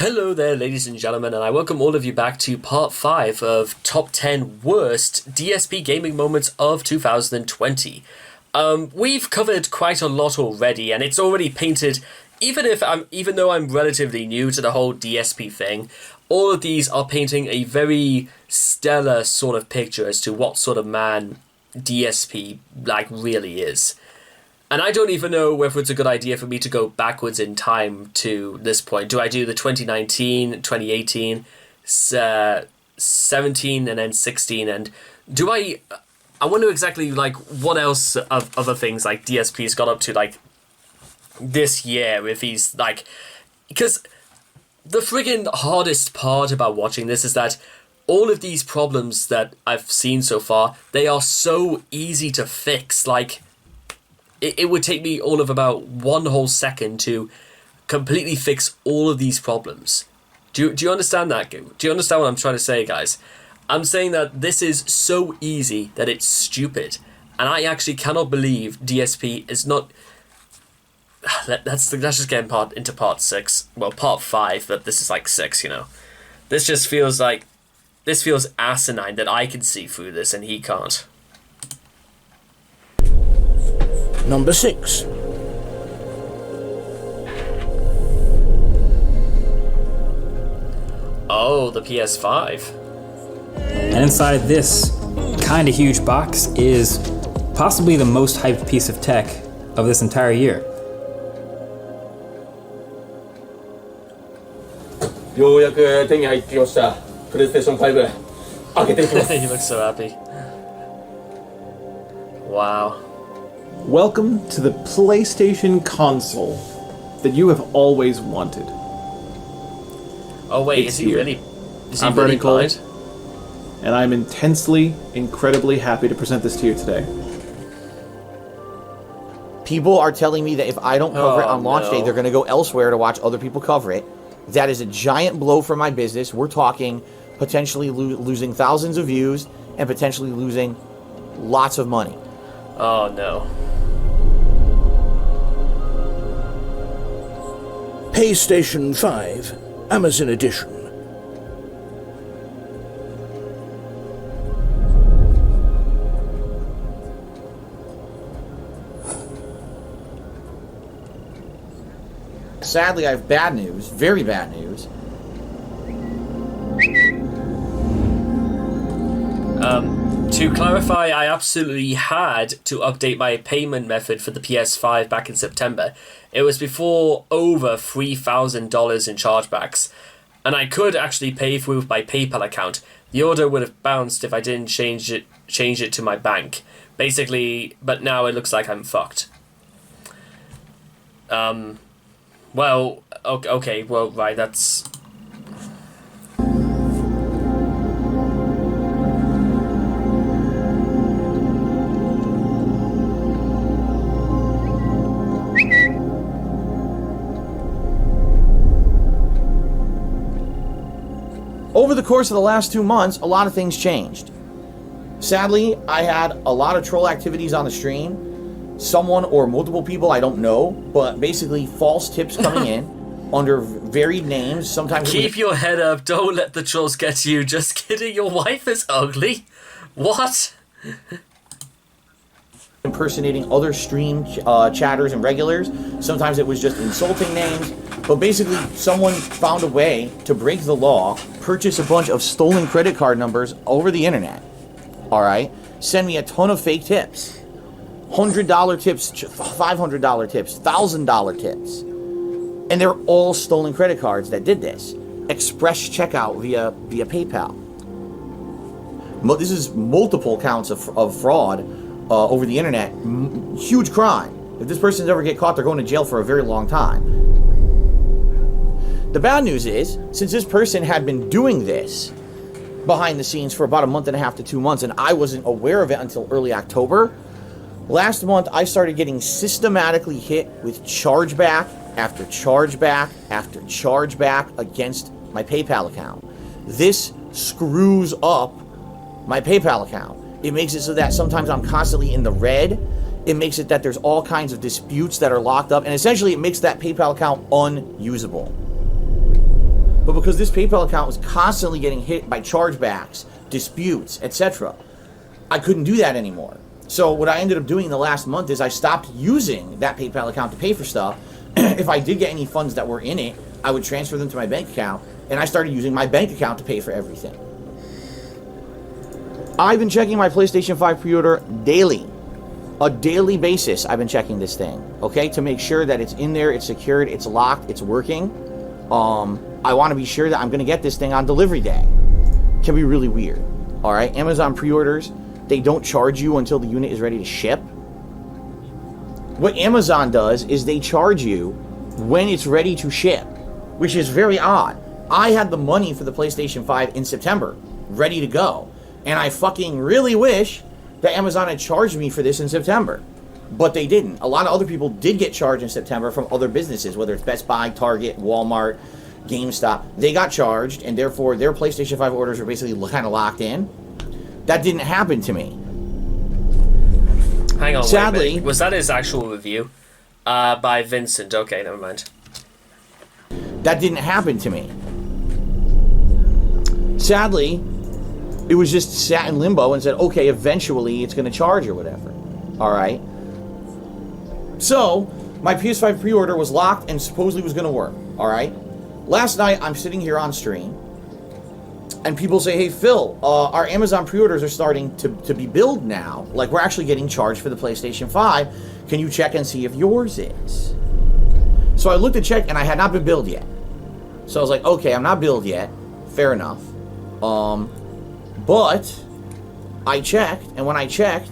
Hello there, ladies and gentlemen, and I welcome all of you back to part 5 of Top 10 Worst DSP Gaming Moments of 2020. We've covered quite a lot already, and it's already painted, even though I'm relatively new to the whole DSP thing, all of these are painting a very stellar sort of picture as to what sort of man DSP, really is. And I don't even know whether it's a good idea for me to go backwards in time to this point. Do I do the 2019, 2018, 17, and then 16? And do I wonder exactly, what else of other things, DSP's got up to, this year, if he's, because the friggin' hardest part about watching this is that all of these problems that I've seen so far, they are so easy to fix, It would take me all of about 1 whole second to completely fix all of these problems. Do you understand that? Do you understand what I'm trying to say, guys? I'm saying that this is so easy that it's stupid. And I actually cannot believe DSP is not... Let's just get into part 6. Well, part 5, but this is 6, This just feels this feels asinine that I can see through this and he can't. Number 6. Oh, the PS5. And inside this kind of huge box is possibly the most hyped piece of tech of this entire year. ようやく手に入ってきました。プレイステーション5開けていきます。 He looks so happy. Wow. Welcome to the PlayStation console that you have always wanted. Oh wait, It's is he here. really? Is he I'm really Bernie Cole, blind? and I'm incredibly happy to present this to you today. People are telling me that if I don't cover it Oh, on launch day, no. they're going to go elsewhere to watch other people cover it. That is a giant blow for my business. We're talking potentially losing thousands of views and potentially losing lots of money. Oh no. PlayStation 5, Amazon Edition. Sadly, I have bad news, very bad news. To clarify, I absolutely had to update my payment method for the PS5 back in September. It was before over $3,000 in chargebacks, and I could actually pay through my PayPal account. The order would have bounced if I didn't change it to my bank. Basically, but now it looks like I'm fucked. Well, okay, well, right, that's... Over the course of the last 2 months, a lot of things changed. Sadly, I had a lot of troll activities on the stream. Someone or multiple people, I don't know, but basically false tips coming in under varied names. Sometimes Keep your head up, don't let the trolls get to you. Just kidding, your wife is ugly. What? impersonating other stream chatters and regulars. Sometimes it was just insulting names. But basically, someone found a way to break the law, purchase a bunch of stolen credit card numbers over the internet. All right? Send me a ton of fake tips. $100 tips, $500 tips, $1,000 tips. And they're all stolen credit cards that did this. Express checkout via PayPal. This is multiple counts of fraud over the internet. Huge crime. If this person's ever get caught, they're going to jail for a very long time. The bad news is, since this person had been doing this behind the scenes for about a month and a half to 2 months, and I wasn't aware of it until early October, last month I started getting systematically hit with chargeback after chargeback after chargeback against my PayPal account. This screws up my PayPal account. It makes it so that sometimes I'm constantly in the red. It makes it that there's all kinds of disputes that are locked up, and essentially it makes that PayPal account unusable. but because this PayPal account was constantly getting hit by chargebacks, disputes, etc., I couldn't do that anymore. So what I ended up doing in the last month is I stopped using that PayPal account to pay for stuff. If I did get any funds that were in it, I would transfer them to my bank account, and I started using my bank account to pay for everything. I've been checking my PlayStation 5 pre-order daily. A daily basis, I've been checking this thing, okay, to make sure that it's in there, it's secured, it's locked, it's working. I want to be sure that I'm going to get this thing on delivery day. Can be really weird, all right? Amazon pre-orders, they don't charge you until the unit is ready to ship. What Amazon does is they charge you when it's ready to ship, which is very odd. I had the money for the PlayStation 5 in September, ready to go, and I fucking really wish that Amazon had charged me for this in September, but they didn't. A lot of other people did get charged in September from other businesses, whether it's Best Buy, Target, Walmart, GameStop. They got charged, and therefore their PlayStation 5 orders were basically kind of locked in. That didn't happen to me. Hang on, sadly, wait a minute. Was that his actual review? By Vincent. Okay, never mind. That didn't happen to me. Sadly, it was just sat in limbo and said, okay, eventually it's going to charge or whatever. All right. So, my PS5 pre-order was locked and supposedly was going to work. All right. Last night, I'm sitting here on stream, and people say, hey, Phil, our Amazon pre-orders are starting to be billed now. Like, we're actually getting charged for the PlayStation 5. Can you check and see if yours is? So I looked at check, and I had not been billed yet. So I was like, okay, I'm not billed yet. Fair enough. But I checked, and when I checked,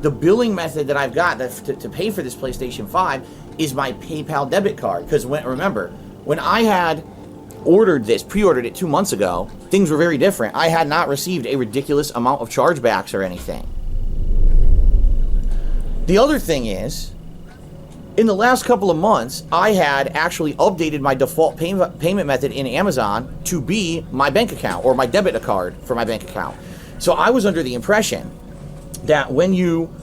the billing method that I've got to pay for this PlayStation 5 is my PayPal debit card. Because remember, when I had pre-ordered it 2 months ago, things were very different. I had not received a ridiculous amount of chargebacks or anything. The other thing is, in the last couple of months, I had actually updated my default payment method in Amazon to be my bank account, or my debit card for my bank account. So I was under the impression that when you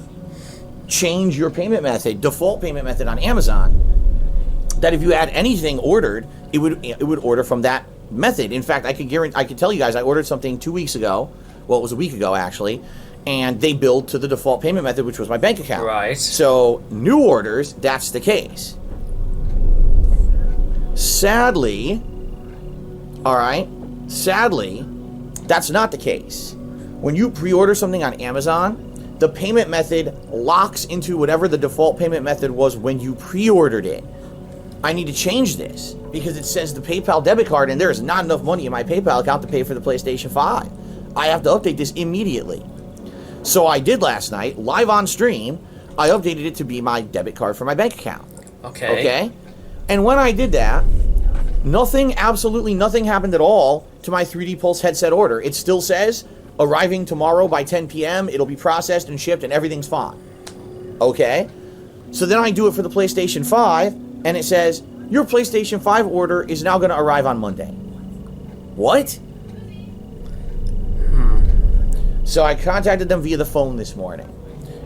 change your payment method, default payment method on Amazon, that if you had anything ordered, it would order from that method. In fact, I could tell you guys I ordered something 2 weeks ago. Well, it was a week ago actually. And they billed to the default payment method, which was my bank account. Right. So, new orders, that's the case. Sadly, that's not the case. When you pre-order something on Amazon, the payment method locks into whatever the default payment method was when you pre-ordered it. I need to change this because it says the PayPal debit card, and there is not enough money in my PayPal account to pay for the PlayStation 5. I have to update this immediately. So I did last night, live on stream. I updated it to be my debit card for my bank account. Okay? And when I did that, absolutely nothing happened at all to my 3D Pulse headset order. It still says, arriving tomorrow by 10 p.m., it'll be processed and shipped and everything's fine. Okay? So then I do it for the PlayStation 5, and it says, your PlayStation 5 order is now going to arrive on Monday. What? So I contacted them via the phone this morning.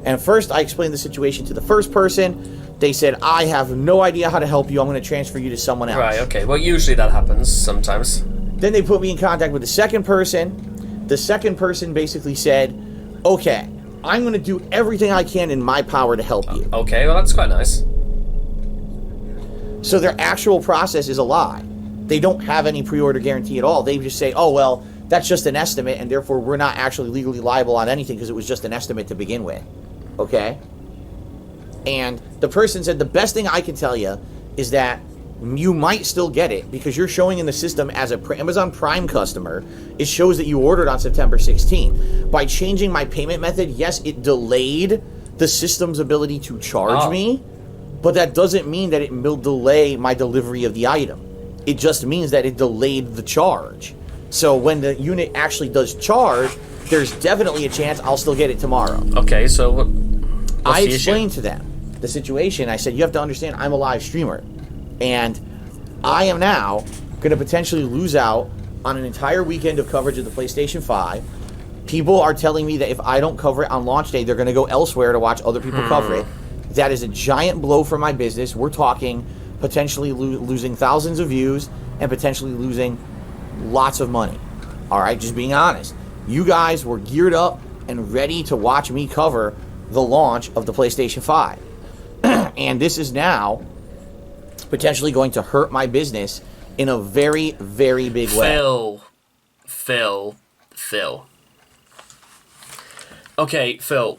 And first, I explained the situation to the first person. They said, I have no idea how to help you. I'm going to transfer you to someone else. Right, okay. Well, usually that happens sometimes. Then they put me in contact with the second person. The second person basically said, okay, I'm going to do everything I can in my power to help you. Okay, well, that's quite nice. So their actual process is a lie. They don't have any pre-order guarantee at all. They just say, oh, well, that's just an estimate, and therefore we're not actually legally liable on anything because it was just an estimate to begin with. Okay? And the person said, the best thing I can tell you is that you might still get it because you're showing in the system as a Amazon Prime customer. It shows that you ordered on September 16th. By changing my payment method, yes, it delayed the system's ability to charge me, but that doesn't mean that it will delay my delivery of the item. It just means that it delayed the charge. So when the unit actually does charge, there's definitely a chance I'll still get it tomorrow. Okay, so what's I the explained issue? to them the situation. I said, you have to understand, I'm a live streamer. And I am now going to potentially lose out on an entire weekend of coverage of the PlayStation 5. People are telling me that if I don't cover it on launch day, they're going to go elsewhere to watch other people cover it. That is a giant blow for my business. We're talking potentially losing thousands of views and potentially losing lots of money. All right, just being honest. You guys were geared up and ready to watch me cover the launch of the PlayStation 5. And this is now potentially going to hurt my business in a very, very big way. Phil. Okay, Phil,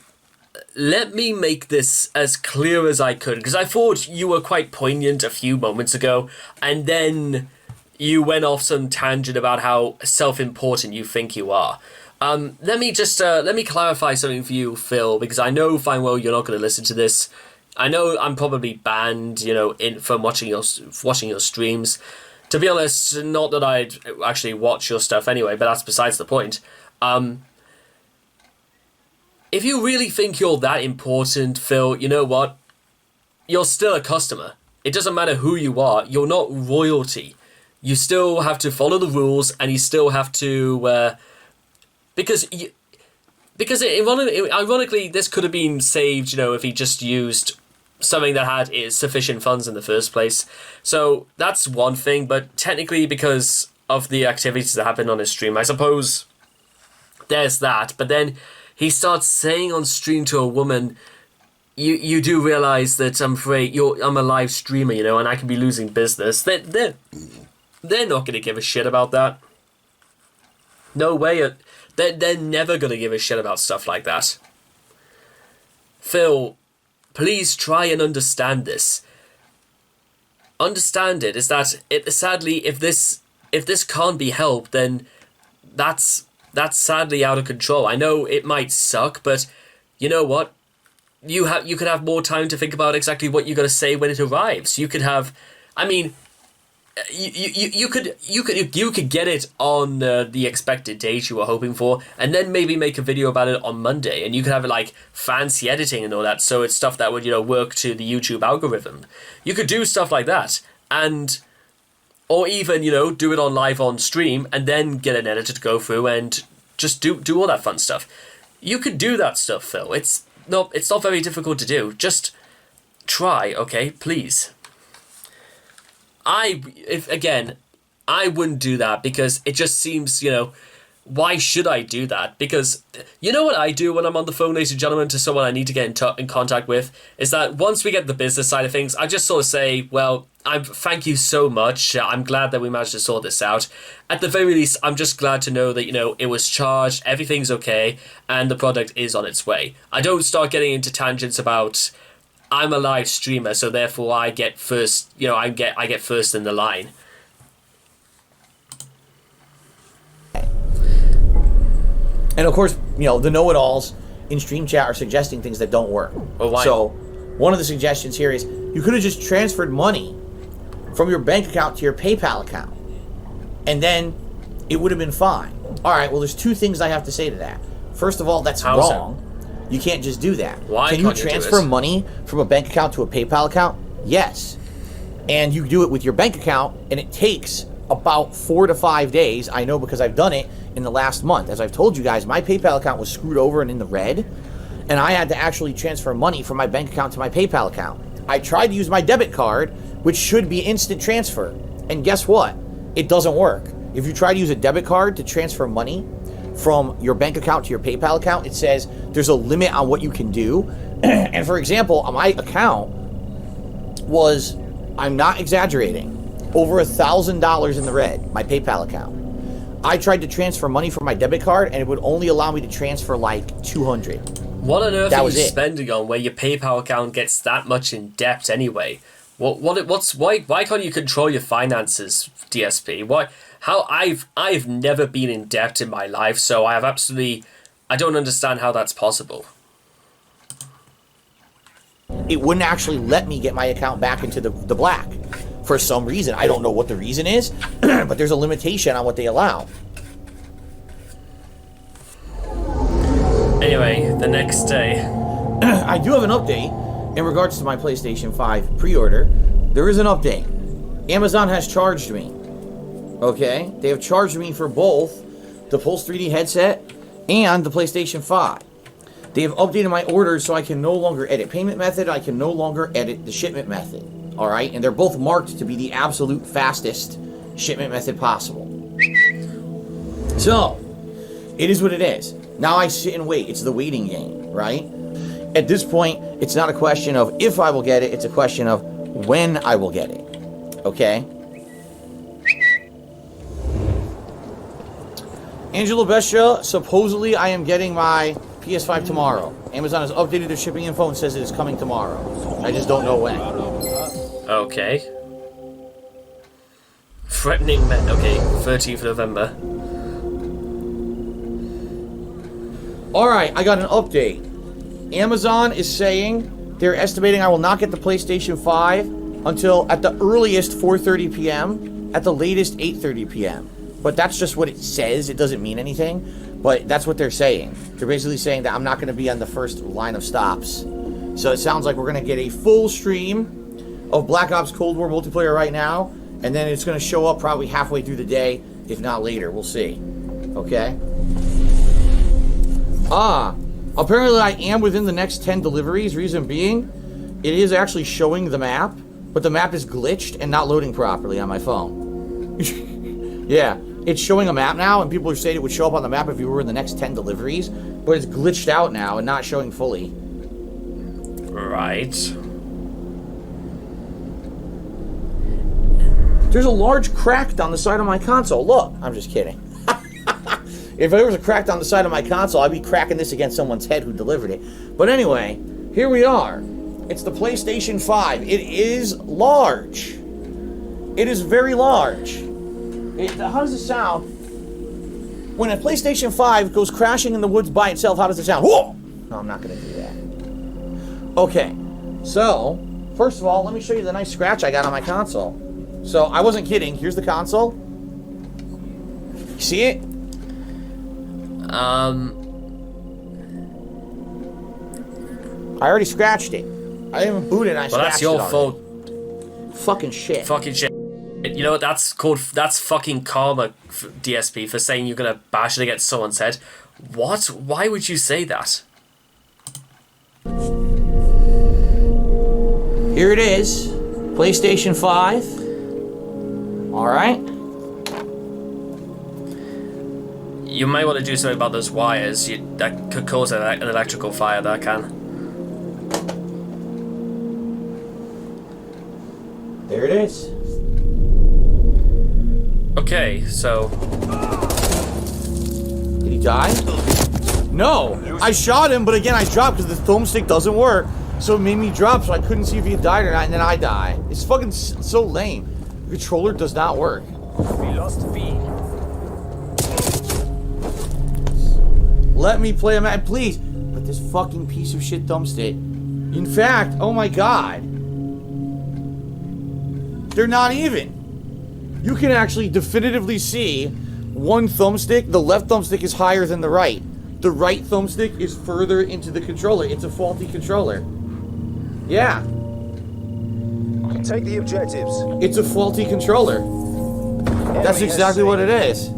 let me make this as clear as I could, because I thought you were quite poignant a few moments ago, and then you went off some tangent about how self-important you think you are. Let me clarify something for you, Phil, because I know fine well you're not going to listen to this. I know I'm probably banned, from watching your streams. To be honest, not that I'd actually watch your stuff anyway, but that's besides the point. If you really think you're that important, Phil, you know what? You're still a customer. It doesn't matter who you are. You're not royalty. You still have to follow the rules, and you still have to... Because ironically, this could have been saved, if he just used something that had sufficient funds in the first place. So that's one thing, but technically because of the activities that happened on his stream, I suppose there's that. But then he starts saying on stream to a woman, you do realize that I'm a live streamer, and I can be losing business. They're not going to give a shit about that. No way. They're never going to give a shit about stuff like that. Phil, please try and understand this. Understand it, is that sadly, if this can't be helped, then that's sadly out of control. I know it might suck, but you know what? You could have more time to think about exactly what you're going to say when it arrives. You could have, you could get it on the expected date you were hoping for, and then maybe make a video about it on Monday, and you could have like fancy editing and all that, so it's stuff that would work to the YouTube algorithm. You could do stuff like that, or even do it on stream, and then get an editor to go through and just do all that fun stuff. You could do that stuff, Phil. It's not very difficult to do. Just try, okay, please. I wouldn't do that, because it just seems, why should I do that? Because you know what I do when I'm on the phone, ladies and gentlemen, to someone I need to get in contact with, is that once we get the business side of things, I just sort of say, well, thank you so much. I'm glad that we managed to sort this out. At the very least, I'm just glad to know that, it was charged, everything's okay, and the product is on its way. I don't start getting into tangents about... I'm a live streamer, so therefore I get first. I get first in the line. And of course, the know-it-alls in stream chat are suggesting things that don't work. Well, why? So, one of the suggestions here is you could have just transferred money from your bank account to your PayPal account, and then it would have been fine. All right. Well, there's two things I have to say to that. First of all, that's wrong. You can't just do that. Why can you transfer money from a bank account to a PayPal account? Yes. And you do it with your bank account, and it takes about 4 to 5 days. I know because I've done it in the last month. As I've told you guys, my PayPal account was screwed over and in the red, and I had to actually transfer money from my bank account to my PayPal account. I tried to use my debit card, which should be instant transfer, and guess what? It doesn't work. If you try to use a debit card to transfer money from your bank account to your PayPal account, it says there's a limit on what you can do. And for example, on my account was, I'm not exaggerating, over $1,000 in the red, my PayPal account. I tried to transfer money from my debit card, and it would only allow me to transfer like $200. What on earth are you spending on where your PayPal account gets that much in debt anyway? Why can't you control your finances, DSP? Why? How I've never been in debt in my life, so I don't understand how that's possible. It wouldn't actually let me get my account back into the black for some reason. I don't know what the reason is, but there's a limitation on what they allow. Anyway, the next day. I do have an update in regards to my PlayStation 5 pre-order. There is an update. Amazon has charged me. Okay? They have charged me for both the Pulse 3D headset and the PlayStation 5. They have updated my orders so I can no longer edit payment method. I can no longer edit the shipment method. Alright? And they're both marked to be the absolute fastest shipment method possible. So, it is what it is. Now I sit and wait. It's the waiting game, right? At this point, it's not a question of if I will get it, it's a question of when I will get it. Okay? Angela Bestia, supposedly I am getting my PS5 tomorrow. Amazon has updated their shipping info and says it is coming tomorrow. I just don't know when. Okay. Threatening men. Okay, 13th November. Alright, I got an update. Amazon is saying they're estimating I will not get the PlayStation 5 until at the earliest 4:30 p.m., at the latest 8:30 p.m. But that's just what it says. It doesn't mean anything. But that's what they're saying. They're basically saying that I'm not going to be on the first line of stops. So it sounds like we're going to get a full stream of Black Ops Cold War multiplayer right now. And then it's going to show up probably halfway through the day, if not later. We'll see. Okay? Apparently I am within the next 10 deliveries. Reason being, it is actually showing the map. But the map is glitched and not loading properly on my phone. Yeah. It's showing a map now, and people are saying it would show up on the map if you were in the next 10 deliveries, but it's glitched out now and not showing fully. Right. There's a large crack down the side of my console. Look, I'm just kidding. If there was a crack down the side of my console, I'd be cracking this against someone's head who delivered it. But anyway, here we are. It's the PlayStation 5. It is large. It is very large. How does it sound? When a PlayStation 5 goes crashing in the woods by itself, how does it sound? Whoa! No, I'm not going to do that. Okay, so, first of all, let me show you the nice scratch I got on my console. So, I wasn't kidding. Here's the console. You see it? I already scratched it. I didn't even boot it and I scratched it. Well, that's your fault. Fucking shit. Fucking shit. You know what that's called? That's fucking karma, DSP, for saying you're gonna bash it against someone's head. What? Why would you say that? Here it is. PlayStation 5. Alright. You might want to do something about those wires. That could cause an electrical fire, that can. There it is. Okay, so... Did he die? No! I shot him, but again I dropped because the thumbstick doesn't work. So it made me drop so I couldn't see if he died or not, and then I die. It's fucking so lame. The controller does not work. We lost V. Let me play a match, please. But this fucking piece of shit thumbstick. In fact, oh my god. They're not even. You can actually definitively see one thumbstick. The left thumbstick is higher than the right. The right thumbstick is further into the controller. It's a faulty controller. Yeah. Take the objectives. It's a faulty controller. That's exactly what it is.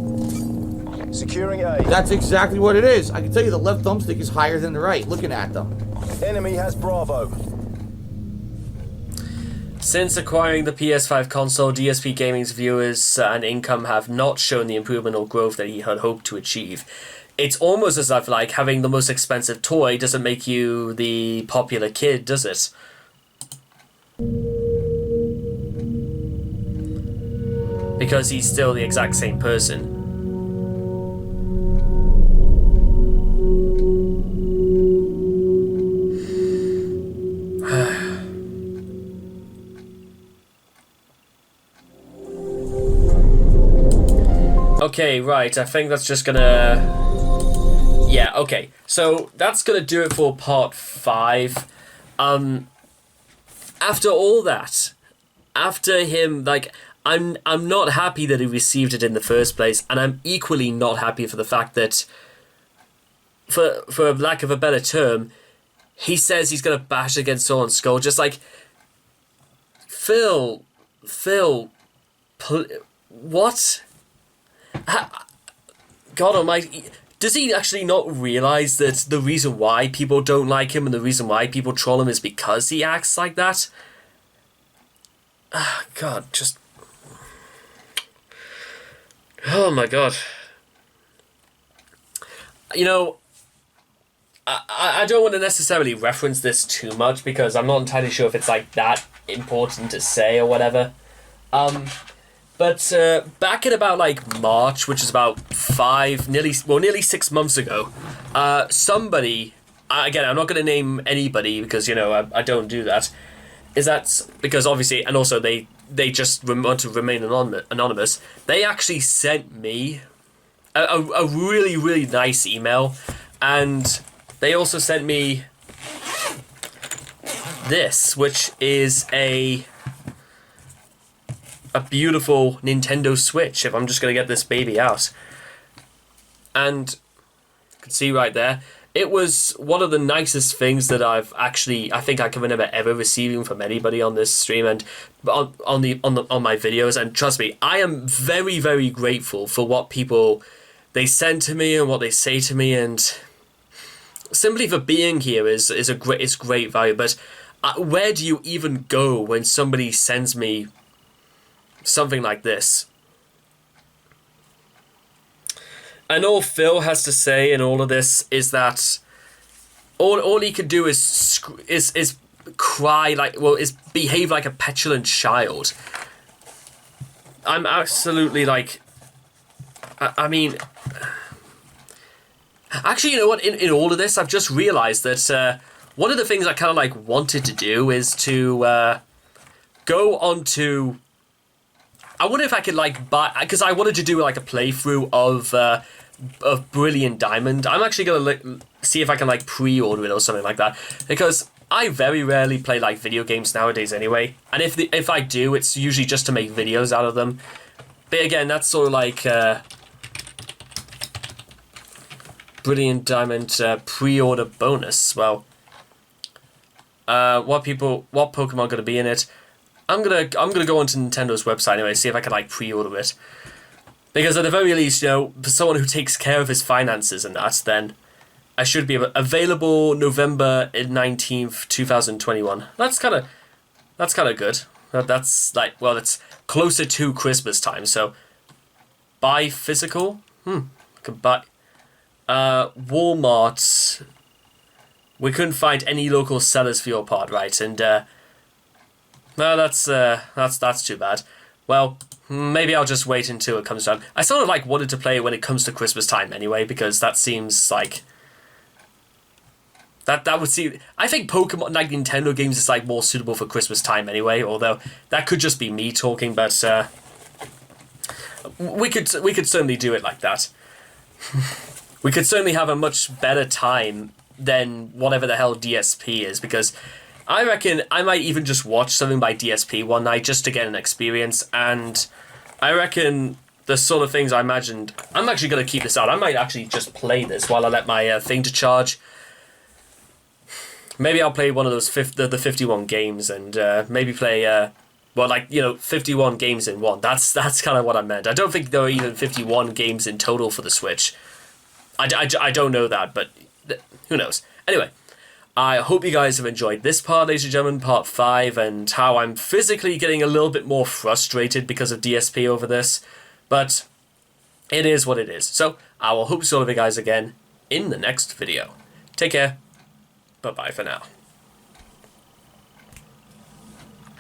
Securing A. That's exactly what it is. I can tell you the left thumbstick is higher than the right, looking at them. Enemy has Bravo. Since acquiring the PS5 console, DSP Gaming's viewers and income have not shown the improvement or growth that he had hoped to achieve. It's almost as if, like, having the most expensive toy doesn't make you the popular kid, does it? Because he's still the exact same person. Okay, right, I think that's just gonna... Yeah, okay. So, that's gonna do it for part 5. After all that, after him, like, I'm not happy that he received it in the first place, and I'm equally not happy for the fact that, for lack of a better term, he says he's gonna bash against someone's skull, just like... Phil... What? God almighty, does he actually not realise that the reason why people don't like him and the reason why people troll him is because he acts like that? God, just... Oh my god. you know, I don't want to necessarily reference this too much because I'm not entirely sure if it's like that important to say or whatever. But back in about like March, which is about nearly 6 months ago, somebody, again, I'm not going to name anybody because, you know, I don't do that. Is that because obviously, and also they just want to remain anonymous. They actually sent me a really, really nice email, and they also sent me this, which is a beautiful Nintendo Switch, if I'm just going to get this baby out. And you can see right there, it was one of the nicest things that I think I can remember ever receiving from anybody on this stream and on my videos. And trust me, I am very, very grateful for what people they send to me and what they say to me, and simply for being here is great value. But where do you even go when somebody sends me something like this? And all Phil has to say in all of this is that all he could do is cry is behave like a petulant child. I'm absolutely like, I mean, actually, you know what? In all of this, I've just realized that one of the things I kind of like wanted to do is to go onto. I wonder if I could like buy, because I wanted to do like a playthrough of Brilliant Diamond. I'm actually gonna see if I can like pre-order it or something like that, because I very rarely play like video games nowadays anyway. And if I do, it's usually just to make videos out of them. But again, that's sort of like Brilliant Diamond pre-order bonus. Well, what Pokemon gonna be in it? I'm gonna go onto Nintendo's website anyway, see if I can like pre-order it. Because at the very least, you know, for someone who takes care of his finances and that, then I should be available November 19th, 2021. That's kind of good. That's like, well, it's closer to Christmas time, so buy physical. Could buy Walmart. We couldn't find any local sellers for your part, right? And no, that's too bad. Well, maybe I'll just wait until it comes down. I sort of like wanted to play it when it comes to Christmas time anyway, because that seems like that would seem. I think Pokemon, like Nintendo games, is like more suitable for Christmas time anyway. Although that could just be me talking, but we could certainly do it like that. We could certainly have a much better time than whatever the hell DSP is, because I reckon I might even just watch something by DSP one night just to get an experience, and I reckon the sort of things I imagined, I'm actually going to keep this out. I might actually just play this while I let my thing to charge. Maybe I'll play one of those the 51 games, and maybe play 51 games in one. That's kind of what I meant. I don't think there are even 51 games in total for the Switch. I don't know that, but who knows. Anyway, I hope you guys have enjoyed this part, ladies and gentlemen, part 5, and how I'm physically getting a little bit more frustrated because of DSP over this, but it is what it is. So, I will hope to see all of you guys again in the next video. Take care. Bye-bye for now.